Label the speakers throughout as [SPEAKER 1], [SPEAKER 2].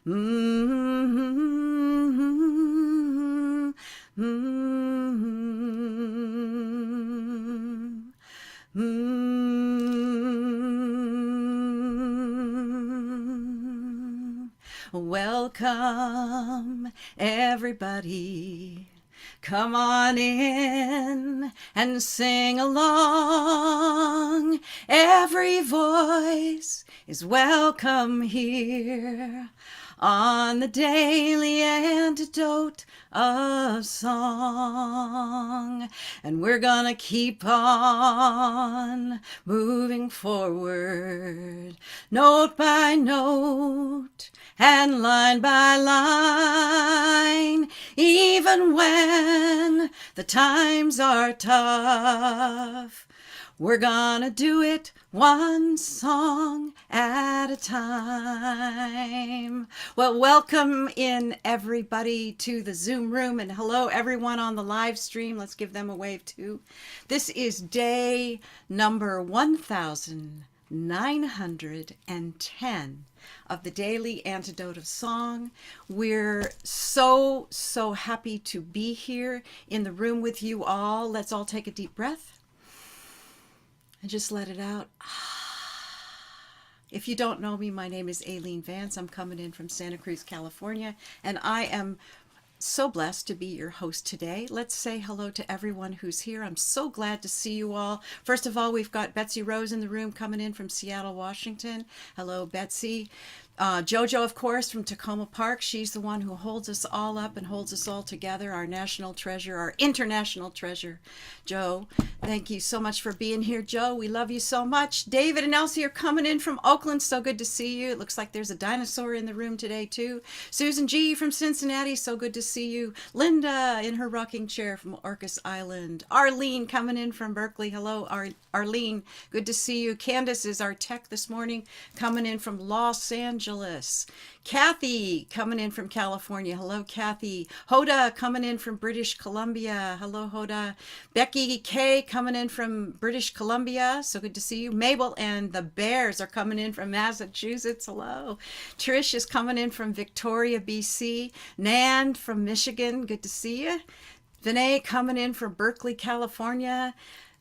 [SPEAKER 1] Mm-hmm. Mm-hmm. Mm. Welcome, everybody. Come on in and sing along. Every voice is welcome here on the daily antidote of song. And we're gonna keep on moving forward, note by note and line by line, even when the times are tough. We're gonna do it one song at a time. Well, welcome in everybody to the Zoom room, and hello everyone on the live stream. Let's give them a wave too. This is day number 1910 of the Daily Antidote of Song. We're so happy to be here in the room with you all. Let's all take a deep breath and just let it out. If you don't know me, my name is Aileen Vance. I'm coming in from Santa Cruz, California, and I am so blessed to be your host today. Let's say hello to everyone who's here. I'm so glad to see you all. First of all, we've got Betsy Rose in the room coming in from Seattle, Washington. Hello, Betsy. Jojo, of course, from Tacoma Park. She's the one who holds us all up and holds us all together, our national treasure, our international treasure. Joe, thank you so much for being here, Joe. We love you so much. David and Elsie are coming in from Oakland. So good to see you. It looks like there's a dinosaur in the room today, too. Susan G. from Cincinnati, so good to see you. Linda in her rocking chair from Orcas Island. Arlene coming in from Berkeley. Hello, Arlene. Good to see you. Candace is our tech this morning, coming in from Los Angeles. Kathy coming in from California. Hello, Kathy. Hoda coming in from British Columbia. Hello, Hoda. Becky K coming in from British Columbia. So good to see you. Mabel and the Bears are coming in from Massachusetts. Hello. Trish is coming in from Victoria, BC. Nan from Michigan. Good to see you. Vinay coming in from Berkeley, California.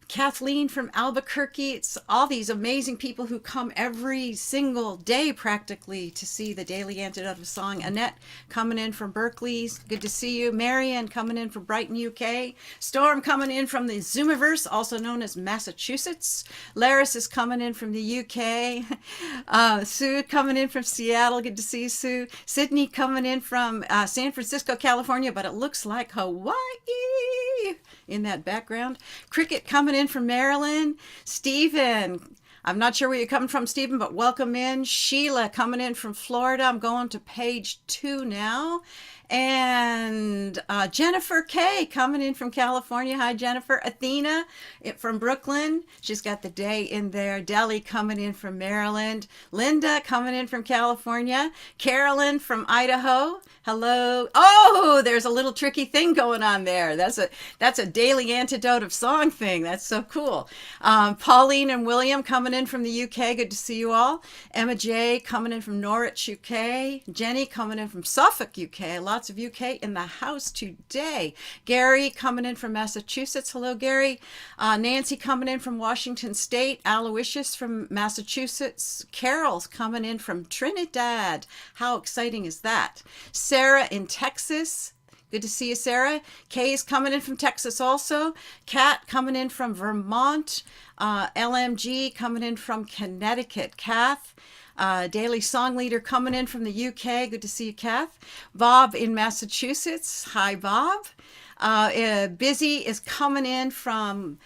[SPEAKER 1] Kathleen from Albuquerque. It's all these amazing people who come every single day practically to see the Daily Antidote of Song. Annette coming in from Berkeley. Good to see you. Marion coming in from Brighton, UK. Storm coming in from the Zoomiverse, also known as Massachusetts. Laris is coming in from the UK. Sue coming in from Seattle. Good to see you, Sue. Sydney coming in from San Francisco, California, but it looks like Hawaii in that background. Cricket coming in from Maryland. Stephen, I'm not sure where you're coming from, Stephen, but welcome in. Sheila coming in from Florida. I'm going to page 2 now. And Jennifer K coming in from California. Hi, Jennifer. Athena from Brooklyn. She's got the day in there. Deli coming in from Maryland. Linda coming in from California. Carolyn from Idaho. Hello. Oh, there's a little tricky thing going on there. That's a Daily Antidote of Song thing. That's so cool. Pauline and William coming in from the UK. Good to see you all. Emma J coming in from Norwich, UK. Jenny coming in from Suffolk, UK. Lots of UK in the house today. Gary coming in from Massachusetts. Hello, Gary. Nancy coming in from Washington State. Aloysius from Massachusetts. Carol's coming in from Trinidad. How exciting is that? Sarah in Texas. Good to see you, Sarah. Kay's coming in from Texas also. Kat coming in from Vermont. LMG coming in from Connecticut. Kath. Daily Song Leader coming in from the UK. Good to see you, Kath. Bob in Massachusetts. Hi, Bob. Busy is coming in from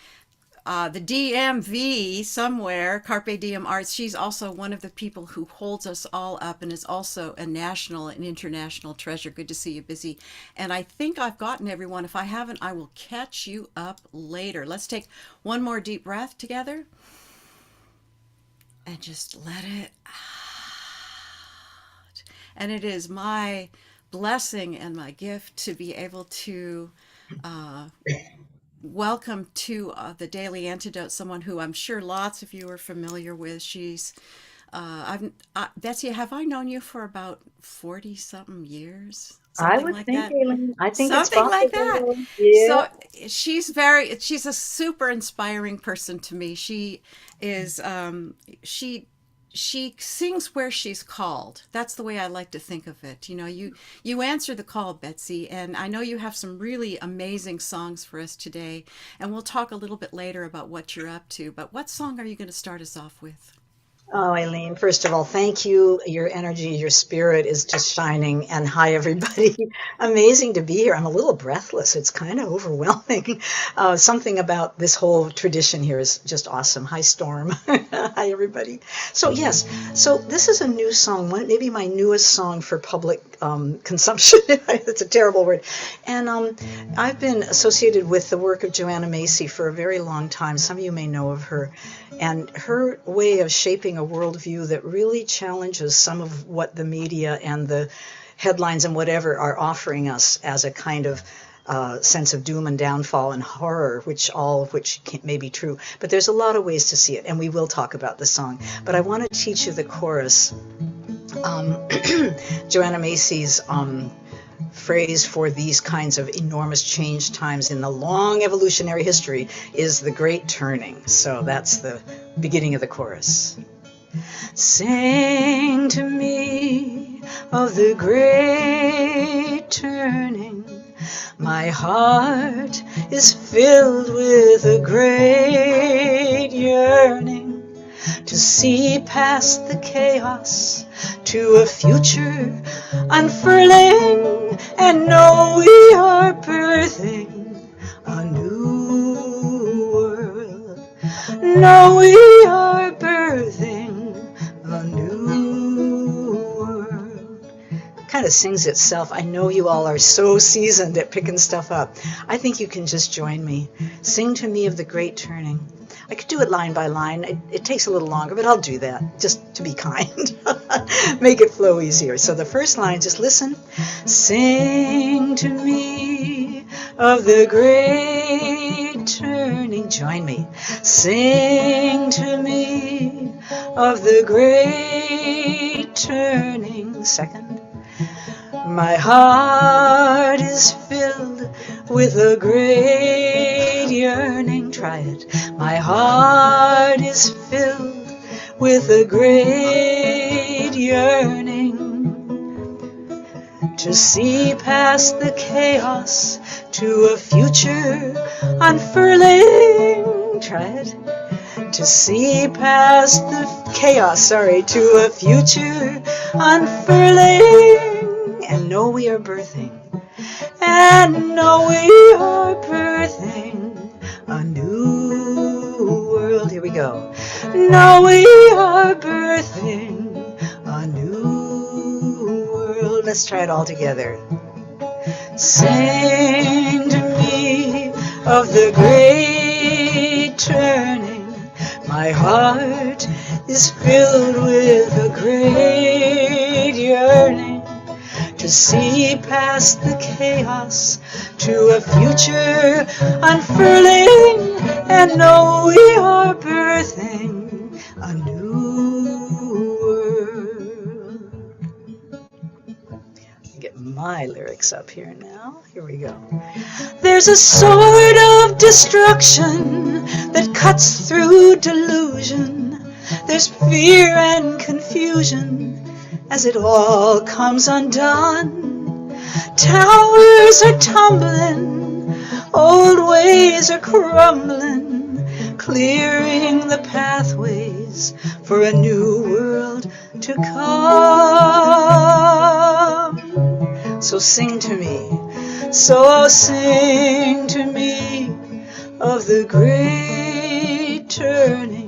[SPEAKER 1] the DMV somewhere, Carpe Diem Arts. She's also one of the people who holds us all up and is also a national and international treasure. Good to see you, Busy. And I think I've gotten everyone. If I haven't, I will catch you up later. Let's take one more deep breath together and just let it out. And it is my blessing and my gift to be able to welcome to the Daily Antidote someone who I'm sure lots of you are familiar with. She's Betsy, have I known you for about 40 something years?
[SPEAKER 2] I
[SPEAKER 1] Something
[SPEAKER 2] would
[SPEAKER 1] like
[SPEAKER 2] think,
[SPEAKER 1] that.
[SPEAKER 2] Aileen, I think it's
[SPEAKER 1] Something like that.
[SPEAKER 2] possible. Yeah.
[SPEAKER 1] So she's a super inspiring person to me. Is, she, she sings where she's called. That's the way I like to think of it. You answer the call, Betsy, and I know you have some really amazing songs for us today, and we'll talk a little bit later about what you're up to. But what song are you going to start us off with?
[SPEAKER 2] Oh, Aileen, first of all, thank you. Your energy, your spirit is just shining. And hi, everybody. Amazing to be here. I'm a little breathless. It's kind of overwhelming. Something about this whole tradition here is just awesome. Hi, Storm. Hi, everybody. So, yes, so this is a new song, maybe my newest song for public consumption. It's a terrible word. And I've been associated with the work of Joanna Macy for a very long time. Some of you may know of her. And her way of shaping a worldview that really challenges some of what the media and the headlines and whatever are offering us as a kind of sense of doom and downfall and horror, all of which may be true. But there's a lot of ways to see it, and we will talk about the song. But I want to teach you the chorus. Joanna Macy's phrase for these kinds of enormous change times in the long evolutionary history is the great turning. So that's the beginning of the chorus. Sing to me of the great turning. My heart is filled with a great yearning to see past the chaos to a future unfurling, and know we are birthing a new world. Know we are birthing a new world. Kind of sings itself. I know you all are so seasoned at picking stuff up. I think you can just join me. Sing to me of the great turning. I could do it line by line. It takes a little longer, but I'll do that just to be kind. Make it flow easier. So the first line, just listen. Sing to me of the great turning. Join me. Sing to me of the great turning. Second. My heart is filled with a great yearning. Try it. My heart is filled with a great yearning to see past the chaos to a future unfurling. Try it. To see past the chaos, to a future unfurling. And know we are birthing, and know we are birthing a new world. Here we go. Know we are birthing a new world. Let's try it all together. Sing to me of the great turning. My heart is filled with a great yearning to see past the chaos to a future unfurling, and know we are birthing a new world. Get my lyrics up here now. Here we go. There's a sword of destruction that cuts through delusion. There's fear and confusion as it all comes undone. Towers are tumbling, old ways are crumbling, clearing the pathways for a new world to come. So sing to me, so sing to me of the great turning.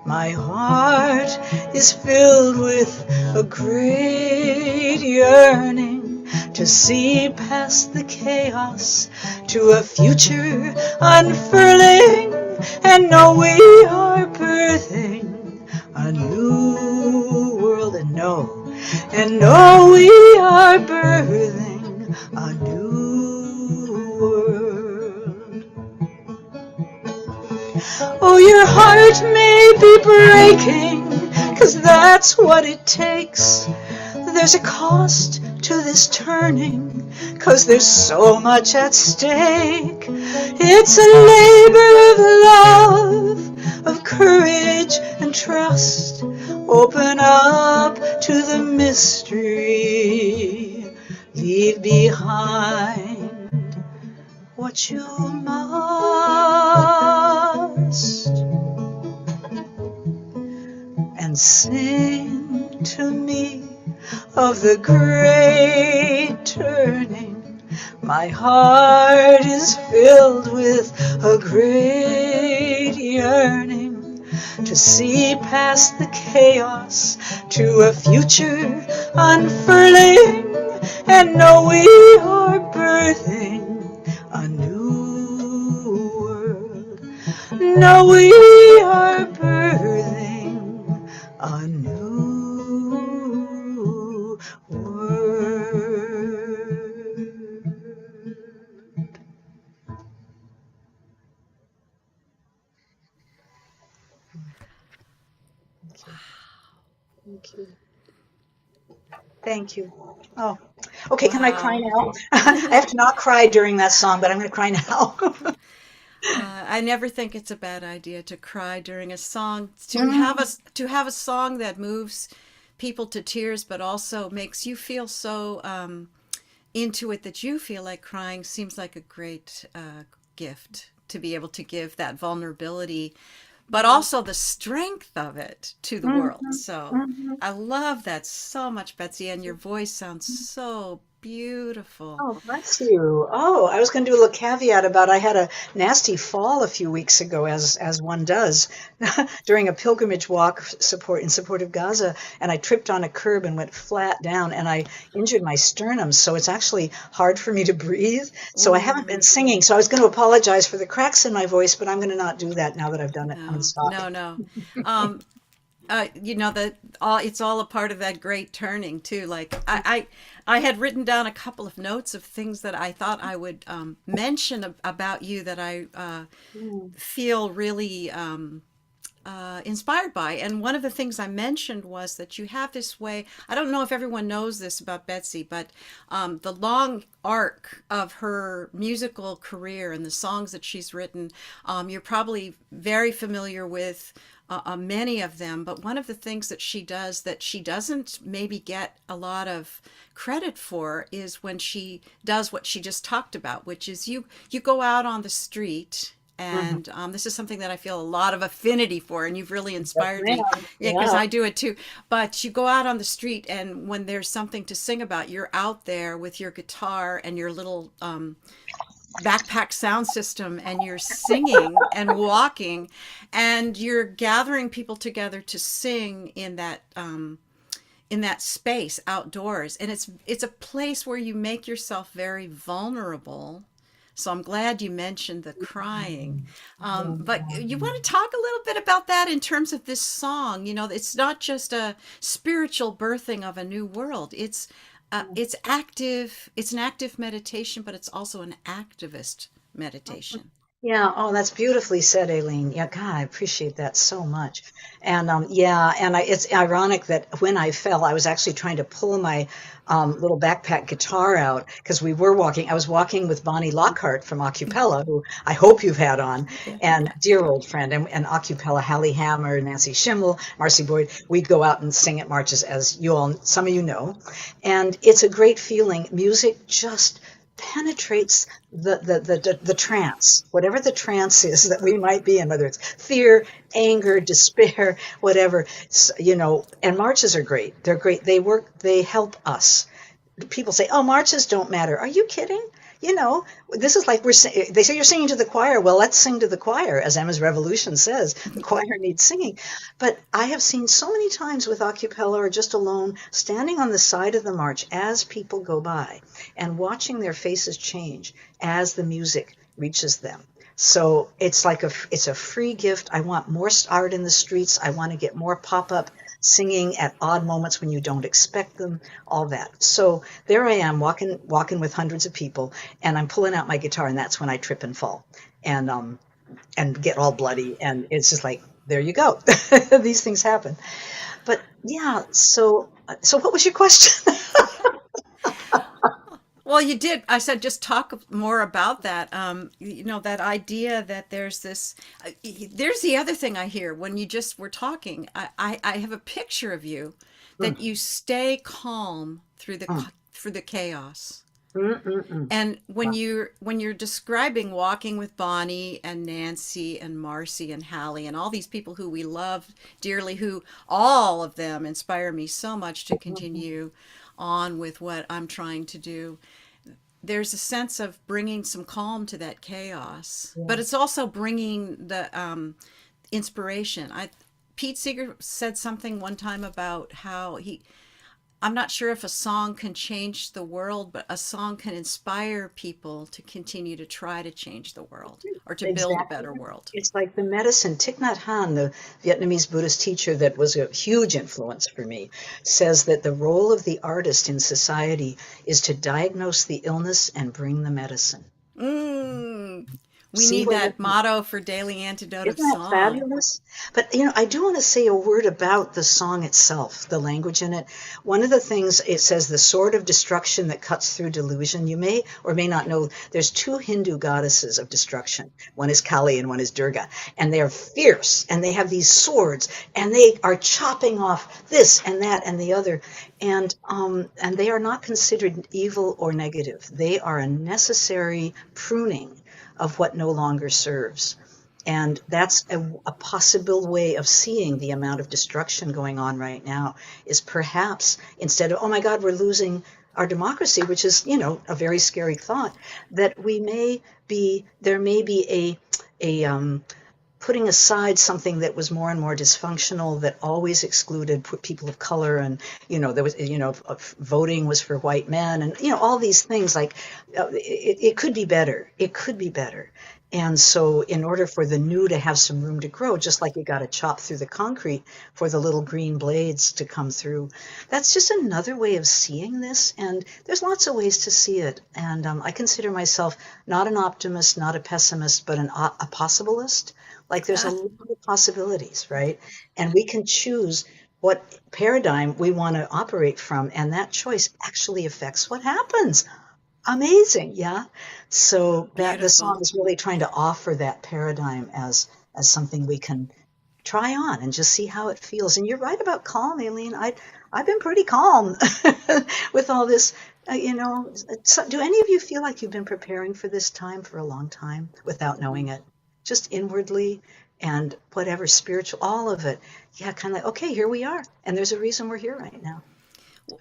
[SPEAKER 2] My heart is filled with a great yearning to see past the chaos to a future unfurling, and know we are birthing a new world. And know we are birthing a new world. Oh, your heart may be breaking, 'cause that's what it takes. There's a cost to this turning, 'cause there's so much at stake. It's a labor of love, of courage and trust. Open up to the mystery. Leave behind what you must, and sing to me of the great turning. My heart is filled with a great yearning to see past the chaos to a future unfurling, and know we are birthing a new world. Know we are birthing a new world. Thank you. Thank you. Oh, okay. Can I cry
[SPEAKER 1] Wow.
[SPEAKER 2] now? I have to not cry during that song, but I'm going to cry now.
[SPEAKER 1] I never think it's a bad idea to cry during a song,
[SPEAKER 2] Mm,
[SPEAKER 1] to have a song that moves people to tears, but also makes you feel so into it that you feel like crying seems like a great gift to be able to give that vulnerability, but also the strength of it to the
[SPEAKER 2] mhm,
[SPEAKER 1] world. So
[SPEAKER 2] mhm.
[SPEAKER 1] I love that so much, Betsy, and your voice sounds so beautiful.
[SPEAKER 2] Oh, bless you. Oh, I was going to do a little caveat about I had a nasty fall a few weeks ago, as one does, during a pilgrimage walk in support of Gaza, and I tripped on a curb and went flat down, and I injured my sternum, so it's actually hard for me to breathe. So I haven't been
[SPEAKER 1] Ooh.
[SPEAKER 2] singing. So I was going to apologize for the cracks in my voice, but I'm going to not do that now that I've done it. I'm going to
[SPEAKER 1] No,
[SPEAKER 2] stop.
[SPEAKER 1] no, no. Um, that all it's all a part of that great turning too. Like I had written down a couple of notes of things that I thought I would mention about you that I
[SPEAKER 2] Mm,
[SPEAKER 1] feel really inspired by. And one of the things I mentioned was that you have this way. I don't know if everyone knows this about Betsy, but the long arc of her musical career and the songs that she's written, you're probably very familiar with many of them. But one of the things that she does that she doesn't maybe get a lot of credit for is when she does what she just talked about, which is you go out on the street,
[SPEAKER 2] mhm.
[SPEAKER 1] and this is something that I feel a lot of affinity for, and you've really
[SPEAKER 2] Yes,
[SPEAKER 1] inspired me.
[SPEAKER 2] ma'am.
[SPEAKER 1] Yeah, because
[SPEAKER 2] Yeah.
[SPEAKER 1] I do it too. But you go out on the street, and when there's something to sing about, you're out there with your guitar and your little backpack sound system, and you're singing and walking, and you're gathering people together to sing in that space outdoors, and it's a place where you make yourself very vulnerable. So I'm glad you mentioned the crying. But you want to talk a little bit about that in terms of this song? It's not just a spiritual birthing of a new world. It's active. It's an active meditation, but it's also an activist meditation.
[SPEAKER 2] Yeah, oh, that's beautifully said, Aileen. Yeah, God, I appreciate that so much. And yeah, and it's ironic that when I fell, I was actually trying to pull my little backpack guitar out because I was walking with Bonnie Lockhart from Acapella, who I hope you've had on, and dear old friend, and Acapella, Hallie Hammer, Nancy Schimmel, Marcy Boyd. We'd go out and sing at marches, as some of you know. And it's a great feeling. Music just penetrates the trance, whatever the trance is that we might be in, whether it's fear, anger, despair, whatever. And marches are great. They're great. They help us. People say, "Oh, marches don't matter." Are you kidding? This is like they say you're singing to the choir. Well, let's sing to the choir, as Emma's Revolution says. The choir needs singing. But I have seen so many times with a cappella or just alone, standing on the side of the march as people go by and watching their faces change as the music reaches them. So it's a free gift. I want more art in the streets. I want to get more pop-up singing at odd moments when you don't expect them, all that. So there I am walking with hundreds of people, and I'm pulling out my guitar, and that's when I trip and fall and get all bloody. And it's just like, there you go. These things happen. But yeah, so what was your question?
[SPEAKER 1] Well, you did. I said just talk more about that. That idea that there's this. There's the other thing I hear when you just were talking. I have a picture of you
[SPEAKER 2] Mm,
[SPEAKER 1] that you stay calm
[SPEAKER 2] mm,
[SPEAKER 1] through the chaos.
[SPEAKER 2] mm, mm, mm.
[SPEAKER 1] And when you're describing walking with Bonnie and Nancy and Marcy and Hallie and all these people who we love dearly, who all of them inspire me so much to continue on with what I'm trying to do. There's a sense of bringing some calm to that chaos,
[SPEAKER 2] Yeah.
[SPEAKER 1] but it's also bringing the inspiration. Pete Seeger said something one time about how I'm not sure if a song can change the world, but a song can inspire people to continue to try to change the world or to build a
[SPEAKER 2] Exactly.
[SPEAKER 1] better world.
[SPEAKER 2] It's like the medicine. Thich Nhat Hanh, the Vietnamese Buddhist teacher that was a huge influence for me, says that the role of the artist in society is to diagnose the illness and bring the medicine.
[SPEAKER 1] Mm, we
[SPEAKER 2] See
[SPEAKER 1] need
[SPEAKER 2] where
[SPEAKER 1] that motto for Daily Antidote of
[SPEAKER 2] Isn't that
[SPEAKER 1] Song.
[SPEAKER 2] fabulous? But I do want to say a word about the song itself, the language in it. One of the things it says, the sword of destruction that cuts through delusion. You may or may not know there's two Hindu goddesses of destruction. One is Kali and one is Durga. And they are fierce and they have these swords and they are chopping off this and that and the other. And they are not considered evil or negative. They are a necessary pruning of what no longer serves. And that's a possible way of seeing the amount of destruction going on right now is perhaps instead of, oh my God, we're losing our democracy, which is, a very scary thought, that there may be a putting aside something that was more and more dysfunctional that always excluded people of color and there was voting was for white men and all these things like it could be better, and so in order for the new to have some room to grow, just like you got to chop through the concrete for the little green blades to come through, that's just another way of seeing this, and there's lots of ways to see it, and I consider myself not an optimist, not a pessimist, but a possibilist. Like there's a lot of possibilities, right? And we can choose what paradigm we want to operate from, and that choice actually affects what happens. Amazing, yeah. So that the song
[SPEAKER 1] Beautiful.
[SPEAKER 2] is really trying to offer that paradigm as something we can try on and just see how it feels. And you're right about calm, Aileen. I've been pretty calm with all this. So do any of you feel like you've been preparing for this time for a long time without knowing it? Just inwardly and whatever spiritual, all of it. Yeah, kind of like, okay, here we are. And there's a reason we're here right now.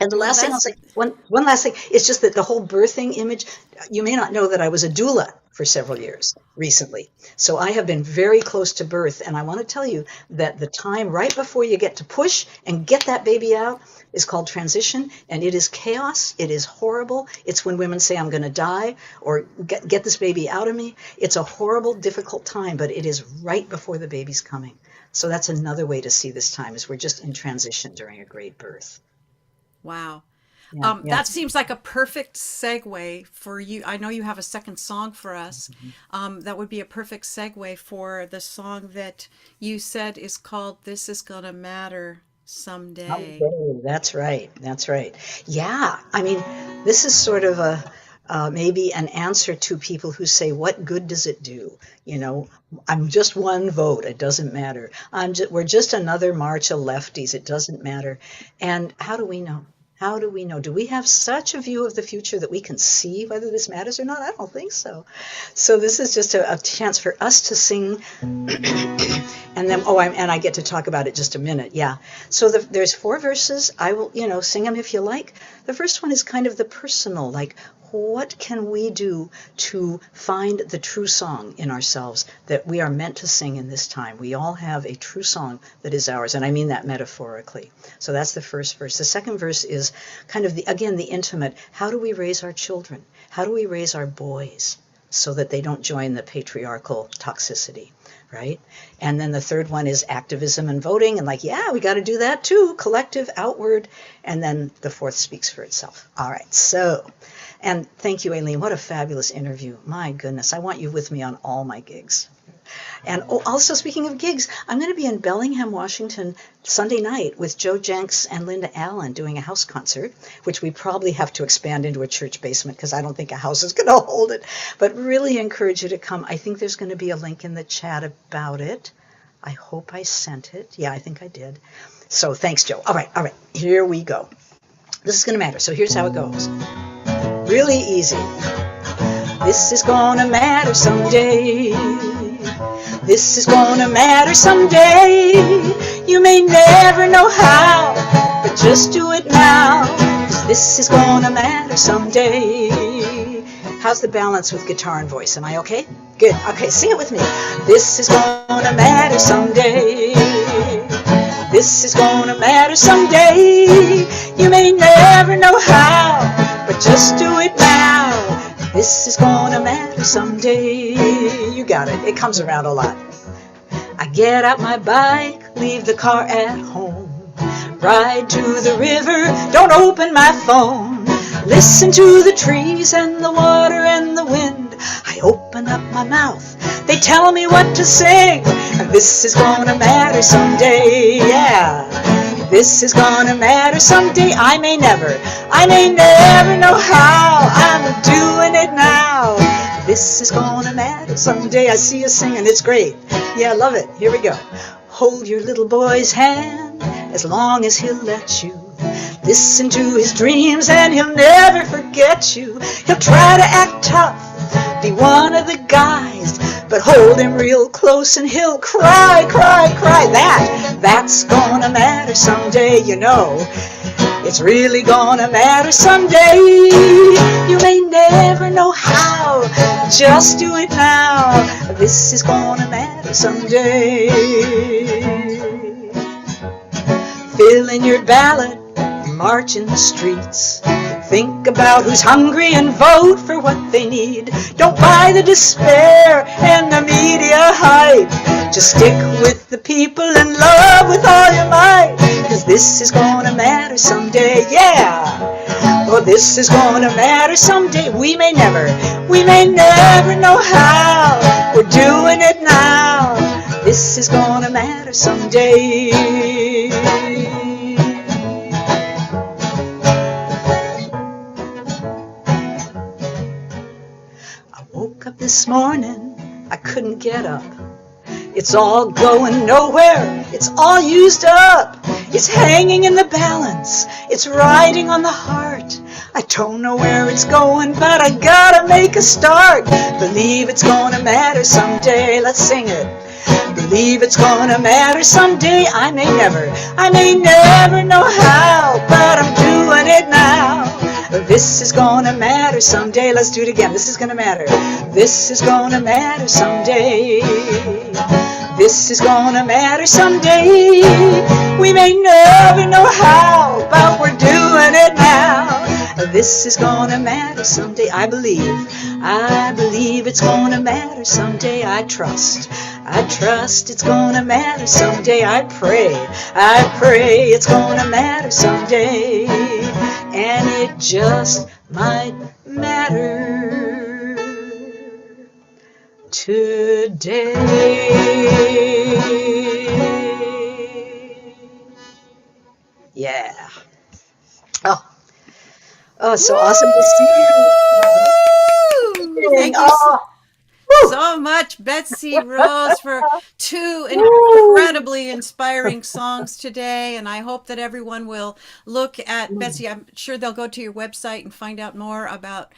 [SPEAKER 2] And the
[SPEAKER 1] Well,
[SPEAKER 2] last thing I'll
[SPEAKER 1] that's
[SPEAKER 2] say, one last thing, is just that the whole birthing image, you may not know that I was a doula for several years recently. So I have been very close to birth. And I want to tell you that the time right before you get to push and get that baby out is called transition. And it is chaos. It is horrible. It's when women say, I'm going to die or get this baby out of me. It's a horrible, difficult time, but it is right before the baby's coming. So that's another way to see this time is we're just in transition during a great birth.
[SPEAKER 1] wow.
[SPEAKER 2] Yeah, yeah.
[SPEAKER 1] That seems like a perfect segue for you. I know you have a second song for us. That would be a perfect segue for the song that you said is called This Is Gonna Matter Someday.
[SPEAKER 2] Okay, that's right. That's right. Yeah, I mean, this is sort of maybe an answer to people who say, "What good does it do?" I'm just one vote. It doesn't matter. We're just another march of lefties. It doesn't matter. And how do we know? How do we know? Do we have such a view of the future that we can see whether this matters or not? I don't think so. So this is just a chance for us to sing and then and I get to talk about it just a minute. Yeah. So there's 4 verses. I will sing them if you like. The first one is kind of the personal, like what can we do to find the true song in ourselves that we are meant to sing in this time? We all have a true song that is ours, and I mean that metaphorically. So that's the first verse. The second verse is kind of the intimate. How do we raise our children? How do we raise our boys so that they don't join the patriarchal toxicity? Right? And then the third one is activism and voting, and we got to do that too, collective, outward, and then the fourth speaks for itself. All right, so, and thank you, Aileen. What a fabulous interview. My goodness, I want you with me on all my gigs. And also, speaking of gigs, I'm going to be in Bellingham, Washington, Sunday night with Joe Jenks and Linda Allen doing a house concert, which we probably have to expand into a church basement because I don't think a house is going to hold it. But really encourage you to come. I think there's going to be a link in the chat about it. I hope I sent it. Yeah, I think I did. So thanks, Joe. All right. Here we go. This is going to matter. So here's how it goes. Really easy. This is going to matter someday. This is going to matter someday. You may never know how, but just do it now. 'Cause this is going to matter someday. How's the balance with guitar and voice? Am I okay? Good. Okay, sing it with me. This is going to matter someday. This is going to matter someday. You may never know how, but just do it now. This is going to matter someday. You got it. It comes around a lot. I get out my bike, leave the car at home, ride to the river, don't open my phone, listen to the trees and the water and the wind. I open up my mouth, they tell me what to sing, and this is going to matter someday. Yeah. This is gonna matter someday. I may never know how. I'm doing it now. This is gonna matter someday. I see you singing, it's great. Yeah, I love it. Here we go. Hold your little boy's hand as long as he'll let you. Listen to his dreams and he'll never forget you. He'll try to act tough, be one of the guys, but hold him real close and he'll cry, cry, cry. That's gonna matter someday, you know. It's really gonna matter someday. You may never know how, just do it now. This is gonna matter someday. Fill in your ballot, march in the streets. Think about who's hungry and vote for what they need. Don't buy the despair and the media hype. Just stick with the people and love with all your might. 'Cause this is gonna matter someday, yeah. Oh, this is gonna matter someday. We may never know how. We're doing it now. This is gonna matter someday. Woke up this morning, I couldn't get up. It's all going nowhere, it's all used up. It's hanging in the balance, it's riding on the heart. I don't know where it's going, but I gotta make a start. Believe it's gonna matter someday, let's sing it. Believe it's gonna matter someday. I may never know how, but I'm doing it now. This is gonna matter someday. Let's do it again. This is gonna matter. This is gonna matter someday. This is gonna matter someday. We may never know how, but we're doing it now. This is gonna matter someday. I believe it's gonna matter someday. I trust it's gonna matter someday. I pray it's gonna matter someday. And it just might matter today. Yeah. Oh, so awesome to see you.
[SPEAKER 1] Thank you so much, Betsy Rose, for two incredibly inspiring songs today. And I hope that everyone will look at Betsy. I'm sure they'll go to your website and find out more about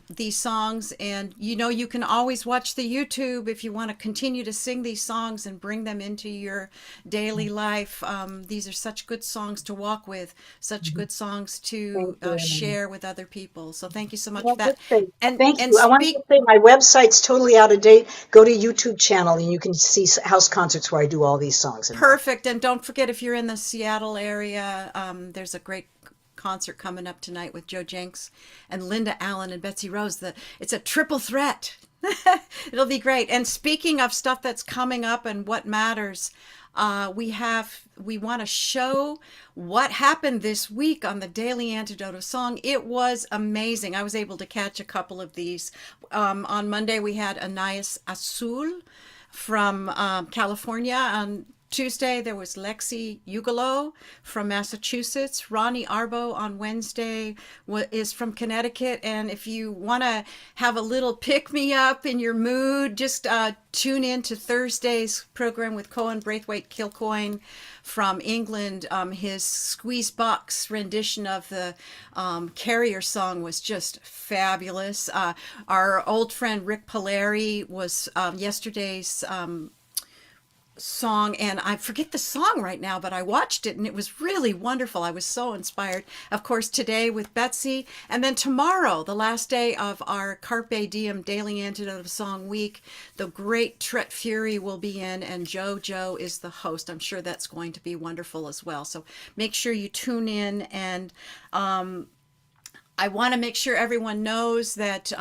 [SPEAKER 1] these songs. And you can always watch the YouTube if you want to continue to sing these songs and bring them into your daily life. These are such good songs to walk with, such good songs to share with other people. So thank you so much for that.
[SPEAKER 2] And thank you. I want to say my website's totally out of date. Go to YouTube channel and you can see house concerts where I do all these songs.
[SPEAKER 1] Perfect. And don't forget, if you're in the Seattle area, there's a great concert coming up tonight with Joe Jenks and Linda Allen and Betsy Rose. It's a triple threat. It'll be great. And speaking of stuff that's coming up and what matters, we want to show what happened this week on the Daily Antidote of Song. It was amazing. I was able to catch a couple of these. On Monday we had Anais Azul from California. On Tuesday, there was Lexi Ugolo from Massachusetts. Ronnie Arbo on Wednesday is from Connecticut. And if you want to have a little pick me up in your mood, just tune in to Thursday's program with Cohen Braithwaite Kilcoyne from England. His squeeze box rendition of the Carrier song was just fabulous. Our old friend Rick Polari was yesterday's song, and I forget the song right now, but I watched it and it was really wonderful. I was so inspired. Of course, today with Betsy, and then tomorrow, the last day of our Carpe Diem Daily Antidote of Song Week, the great Tret Fury will be in, and JoJo is the host. I'm sure that's going to be wonderful as well. So make sure you tune in, and I want to make sure everyone knows that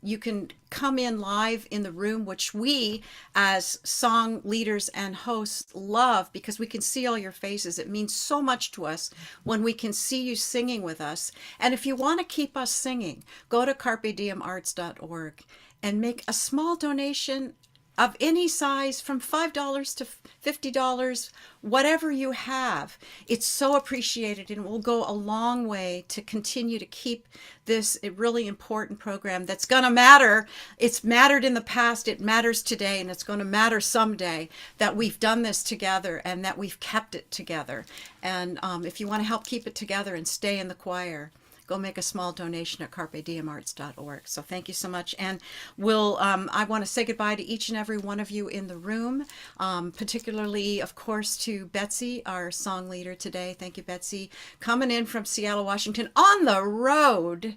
[SPEAKER 1] you can come in live in the room, which we as song leaders and hosts love because we can see all your faces. It means so much to us when we can see you singing with us. And if you want to keep us singing, go to carpediemarts.org and make a small donation of any size, from $5 to $50, whatever you have. It's so appreciated, and it will go a long way to continue to keep this a really important program that's going to matter. It's mattered in the past, it matters today, and it's going to matter someday that we've done this together and that we've kept it together. And if you want to help keep it together and stay in the choir, go make a small donation at carpediemarts.org. So thank you so much. And I want to say goodbye to each and every one of you in the room, particularly, of course, to Betsy, our song leader today. Thank you, Betsy, coming in from Seattle, Washington, on the road.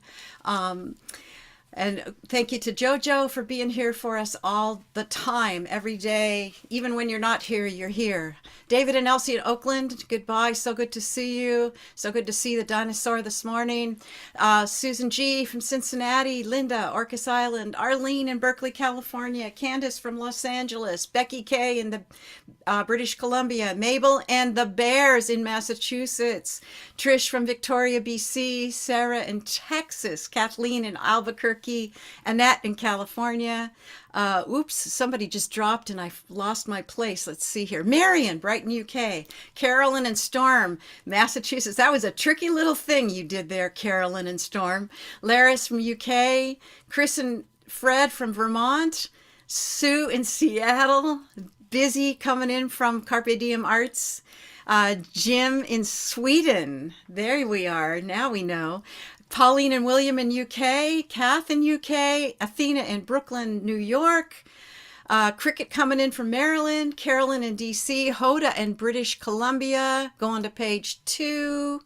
[SPEAKER 1] And thank you to JoJo for being here for us all the time, every day. Even when you're not here, you're here. David and Elsie in Oakland, goodbye. So good to see you. So good to see the dinosaur this morning. Susan G. from Cincinnati, Linda, Orcas Island, Arlene in Berkeley, California, Candace from Los Angeles, Becky K. in the British Columbia, Mabel and the Bears in Massachusetts, Trish from Victoria, BC, Sarah in Texas, Kathleen in Albuquerque, Annette in California. Oops, somebody just dropped and I lost my place. Let's see here. Marion, Brighton, UK. Carolyn and Storm, Massachusetts. That was a tricky little thing you did there, Carolyn and Storm. Laris from UK. Chris and Fred from Vermont. Sue in Seattle. Busy coming in from Carpe Diem Arts. Jim in Sweden. There we are. Now we know. Pauline and William in UK, Kath in UK, Athena in Brooklyn, New York, Cricket coming in from Maryland, Carolyn in DC, Hoda in British Columbia, going to page 2,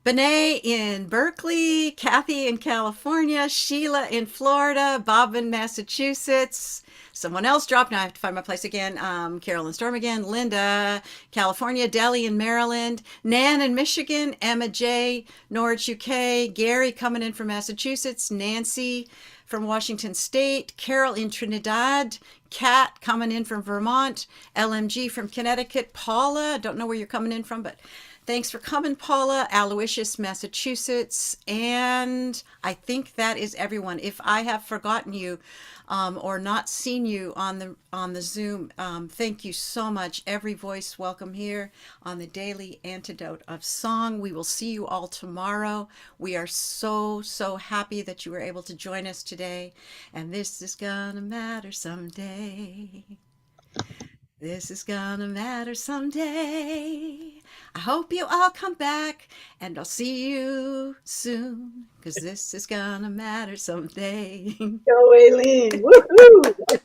[SPEAKER 1] Benet in Berkeley, Kathy in California, Sheila in Florida, Bob in Massachusetts. Someone else dropped. Now I have to find my place again. Carolyn Storm again. Linda, California. Deli in Maryland. Nan in Michigan. Emma J. Norwich, UK. Gary coming in from Massachusetts. Nancy from Washington State. Carol in Trinidad. Kat coming in from Vermont. LMG from Connecticut. Paula, don't know where you're coming in from, but thanks for coming, Paula. Aloysius, Massachusetts. And I think that is everyone. If I have forgotten you or not seen you on the Zoom, thank you so much. Every voice welcome here on the Daily Antidote of Song. We will see you all tomorrow. We are so, so happy that you were able to join us today. And this is gonna matter someday. This is gonna matter someday. I hope you all come back, and I'll see you soon, 'cause this is gonna matter someday.
[SPEAKER 2] Go, Aileen. Woohoo!